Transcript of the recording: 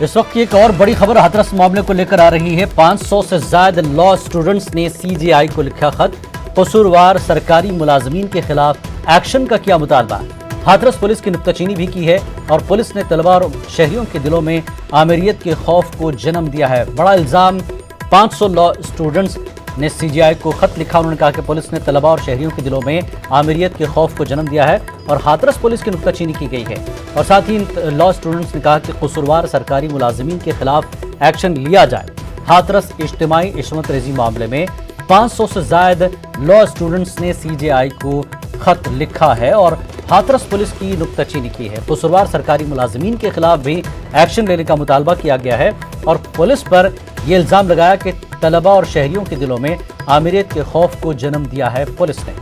इस वक्त की एक और बड़ी खबर हाथरस मामले को लेकर आ रही है। 500 से ज्यादा लॉ स्टूडेंट्स ने सीजेआई को लिखा खत, कसूरवार सरकारी मुलाजमीन के खिलाफ एक्शन का किया मुतालबा। हाथरस पुलिस की नुक्ताचीनी भी की है और पुलिस ने तलबा और शहरियों के दिलों में आमिरियत के खौफ को जन्म दिया है। बड़ा इल्जाम, 500 लॉ स्टूडेंट्स ने सीजेआई को खत लिखा। उन्होंने कहा कि पुलिस ने तलबा और शहरियों के दिलों में आमिरियत के खौफ को जन्म दिया है और हाथरस पुलिस की नुक्ताचीनी की गई है। और साथ ही लॉ स्टूडेंट्स ने कहा कि कसूरवार सरकारी मुलाजमीन के खिलाफ एक्शन लिया जाए। हाथरस इज्तिमाई इस्मत रेजी मामले में 500 से ज्यादा लॉ स्टूडेंट्स ने सीजेआई को खत लिखा है और हाथरस पुलिस की नुक्ताचीनी की है। कसूरवार सरकारी मुलाजमीन के खिलाफ भी एक्शन लेने का मुतालबा किया गया है और पुलिस पर यह इल्जाम लगाया कि तलबा और शहरियों के दिलों में आमिरियत के खौफ को जन्म दिया है पुलिस ने।